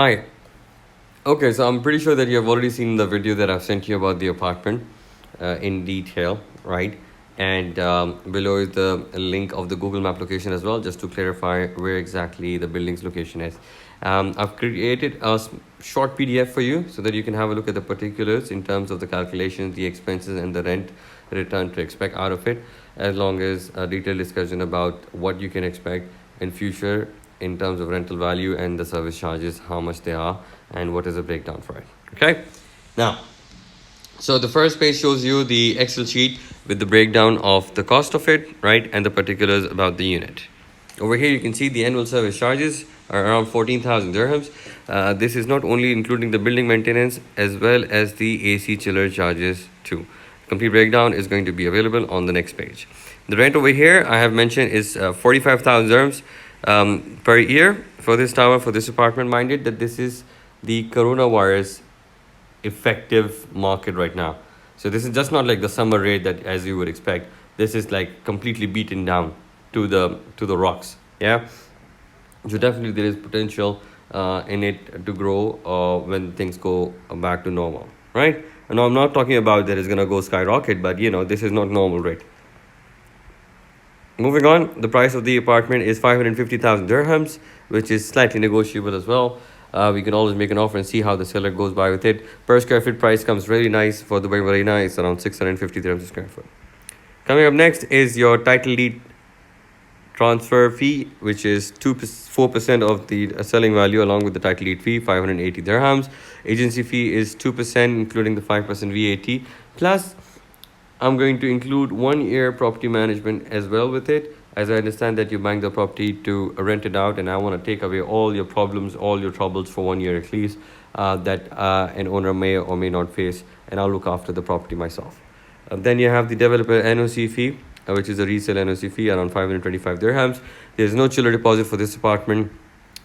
Hi. Okay, so I'm pretty sure that you have already seen the video that I've sent you about the apartment in detail, right? And below is the link of the Google Map location as well, just to clarify where exactly the building's location is. I've created a short PDF for you so that you can have a look at the particulars in terms of the calculations, the expenses, and the rent return to expect out of it, as long as a detailed discussion about what you can expect in future in terms of rental value and the service charges, how much they are, and what is the breakdown for it. Okay, now, so the first page shows you the Excel sheet with the breakdown of the cost of it, right, and the particulars about the unit. Over here you can see the annual service charges are around 14,000 dirhams. This is not only including the building maintenance as well as the AC chiller charges too. Complete breakdown is going to be available on the next page. The rent over here I have mentioned is 45,000 dirhams per year for this tower, for this apartment. Minded that this is the coronavirus effective market right now. So this is just not like the summer rate that as you would expect. This is like completely beaten down to the rocks. Yeah. So definitely there is potential in it to grow when things go back to normal, right? And I'm not talking about that it's gonna go skyrocket, but this is not normal rate. Moving on, the price of the apartment is 550,000 dirhams, which is slightly negotiable as well. We can always make an offer and see how the seller goes by with it. Per square foot price comes really nice for Dubai Marina. It's around 650 dirhams a square foot. Coming up next is your title deed transfer fee, which is 4% of the selling value along with the title deed fee, 580 dirhams. Agency fee is 2%, including the 5% VAT. Plus, I'm going to include 1 year property management as well with it, as I understand that you're buying the property to rent it out, and I want to take away all your problems, all your troubles for 1 year at least that an owner may or may not face, and I'll look after the property myself. Then you have the developer NOC fee, which is a resale NOC fee around 525 dirhams. There's no chiller deposit for this apartment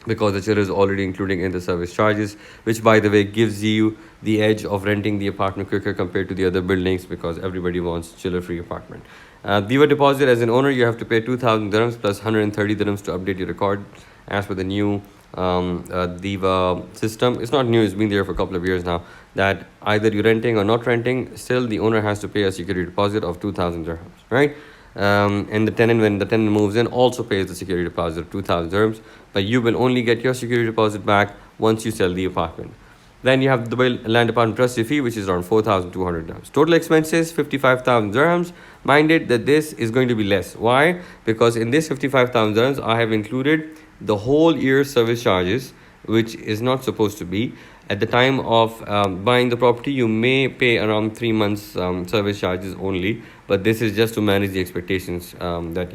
because the chiller is already including in the service charges, which by the way gives you the edge of renting the apartment quicker compared to the other buildings, because everybody wants chiller free apartment. Diva deposit, as an owner you have to pay 2,000 dirhams plus 130 dirhams to update your record as per the new Diva system. It's not new, it's been there for a couple of years now, that either you're renting or not renting, still the owner has to pay a security deposit of 2,000 dirhams, right? And the tenant, when the tenant moves in, also pays the security deposit of 2,000 dirhams, but you will only get your security deposit back once you sell the apartment. Then you have the land apartment trustee fee, which is around 4,200 dirhams. Total expenses 55,000 dirhams. Minded that this is going to be less. Why? Because in this 55,000 dirhams, I have included the whole year service charges, which is not supposed to be. At the time of buying the property, you may pay around 3 months service charges only, but this is just to manage the expectations that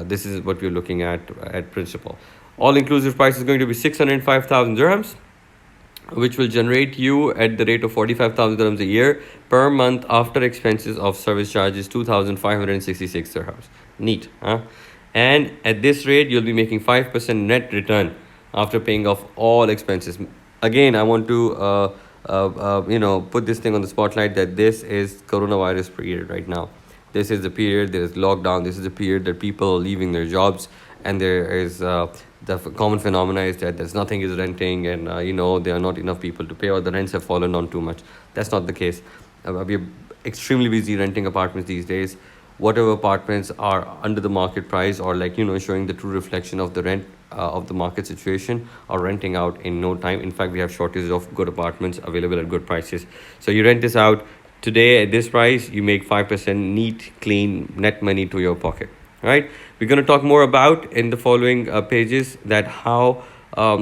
this is what we're looking at principal. All inclusive price is going to be 605,000 dirhams, which will generate you at the rate of 45,000 dirhams a year per month after expenses of service charges, 2,566 dirhams. Neat, huh? And at this rate, you'll be making 5% net return after paying off all expenses. Again, I want to put this thing on the spotlight that this is coronavirus period right now. This is the period, there is lockdown. This is the period that people are leaving their jobs, and there is the common phenomena is that there's nothing is renting, and there are not enough people to pay, or the rents have fallen on too much. That's not the case. We're extremely busy renting apartments these days. Whatever apartments are under the market price, or showing the true reflection of the rent of the market situation, are renting out in no time. In fact, we have shortages of good apartments available at good prices. So you rent this out today at this price, you make 5% neat, clean net money to your pocket, right? We're going to talk more about in the following pages that how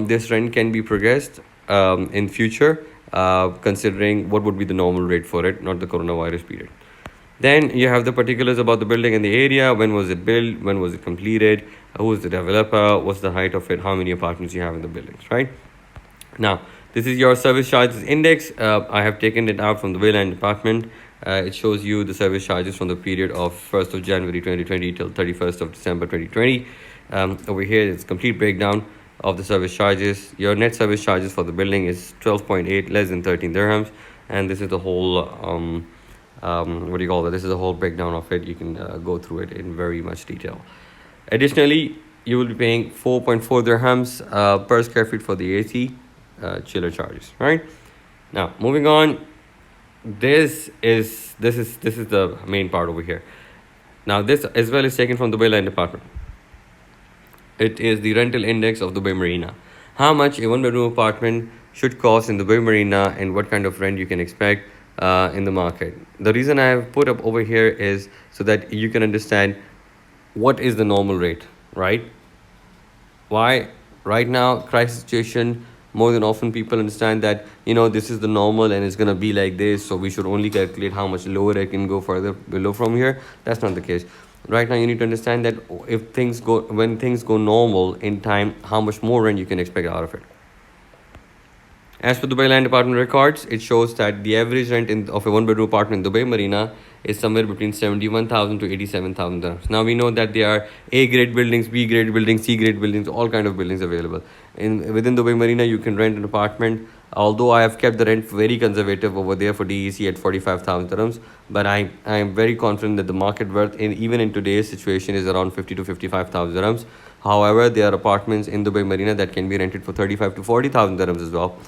this rent can be progressed in future, considering what would be the normal rate for it, not the coronavirus period. Then you have the particulars about the building and the area. When was it built? When was it completed? Who is the developer? What's the height of it? How many apartments you have in the buildings, right? Now, this is your service charges index. I have taken it out from the Wayland department. It shows you the service charges from the period of 1st of January 2020 till 31st of December 2020. Over here, it's complete breakdown of the service charges. Your net service charges for the building is 12.8, less than 13 dirhams. And this is the whole... this is a whole breakdown of it. You can go through it in very much detail. Additionally, you will be paying 4.4 dirhams per square feet for the AC, chiller charges, right? Now moving on, this is the main part over here. Now this as well is taken from Dubai Land Department. It is the rental index of Dubai Marina. How much a one bedroom apartment should cost in Dubai Marina and what kind of rent you can expect in the market. The reason I have put up over here is so that you can understand what is the normal rate, right? Why right now crisis situation, more than often people understand that this is the normal and it's going to be like this, so we should only calculate how much lower it can go further below from here. That's not the case. Right now you need to understand that if things go when things go normal in time, how much more rent you can expect out of it. As per Dubai Land Department records, it shows that the average rent of a one-bedroom apartment in Dubai Marina is somewhere between 71,000 to 87,000 dirhams. Now we know that there are A-grade buildings, B-grade buildings, C-grade buildings, all kind of buildings available. Within Dubai Marina, you can rent an apartment. Although I have kept the rent very conservative over there for DEC at 45,000 dirhams, but I am very confident that the market worth even in today's situation is around 50 to 55,000 dirhams. However, there are apartments in Dubai Marina that can be rented for 35 to 40,000 dirhams as well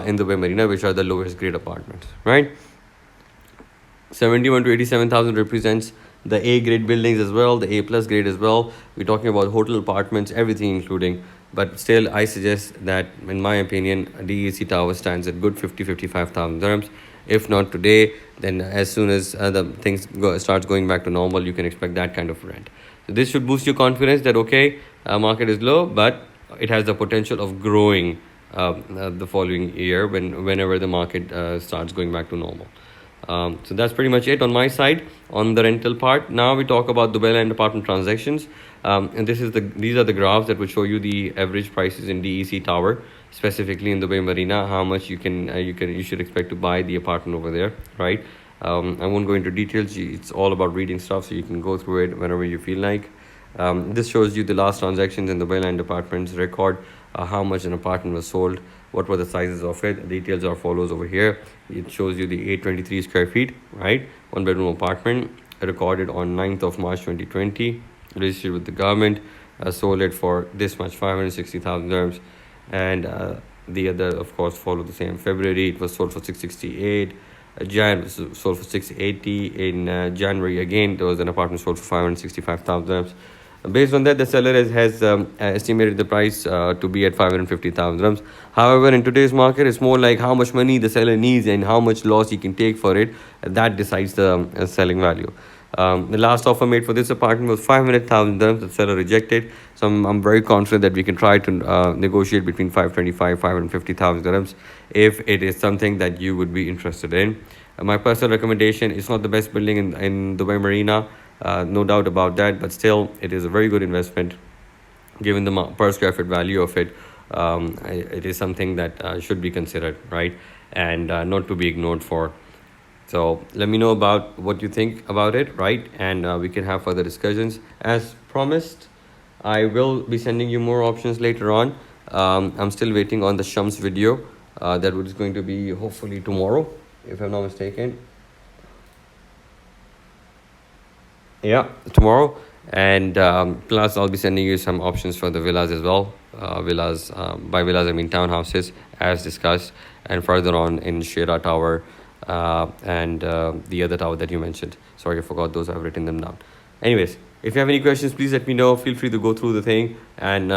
in Dubai Marina, which are the lowest grade apartments, right? 71 to 87,000 represents the A grade buildings as well, the A plus grade as well. We're talking about hotel apartments, everything including. But still, I suggest that, in my opinion, DEC Tower stands at good 55,000 dirhams. If not today, then as soon as the things starts going back to normal, you can expect that kind of rent. So this should boost your confidence that, okay, market is low, but it has the potential of growing the following year whenever the market starts going back to normal. So that's pretty much it on my side on the rental part. Now we talk about Dubai Land Department transactions, and these are the graphs that will show you the average prices in DEC Tower, specifically in Dubai Marina, how much you should expect to buy the apartment over there, right? I won't go into details. It's all about reading stuff, so you can go through it whenever you feel like. This shows you the last transactions in the Dubai Land Department's record, how much an apartment was sold, what were the sizes of it. Details are follows over here. It shows you the 823 square feet, right? One bedroom apartment recorded on 9th of March 2020, registered with the government, sold it for this much, 560,000 dirhams. And the other, of course, followed the same. February, it was sold for 668. Jan was sold for 680. In January, again, there was an apartment sold for 565,000 dirhams. Based on that, the seller has estimated the price to be at 550,000 dirhams. However, in today's market, it's more like how much money the seller needs and how much loss he can take for it. That decides the selling value. The last offer made for this apartment was 500,000 dirhams. The seller rejected. So I'm very confident that we can try to negotiate between 525, 550,000 dirhams if it is something that you would be interested in. My personal recommendation is not the best building in Dubai Marina. No doubt about that, but still it is a very good investment given the per square foot value of it. It is something that should be considered, right, and not to be ignored for. So let me know about what you think about it, right, and we can have further discussions. As promised, I will be sending you more options later on. I'm still waiting on the Shams video that is going to be hopefully tomorrow, if I'm not mistaken. Yeah, tomorrow. And plus, I'll be sending you some options for the villas as well. Villas, by villas, I mean townhouses, as discussed. And further on in Shira Tower and the other tower that you mentioned. Sorry, I forgot those. I've written them down. Anyways, if you have any questions, please let me know. Feel free to go through the thing. And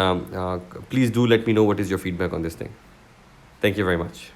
please do let me know what is your feedback on this thing. Thank you very much.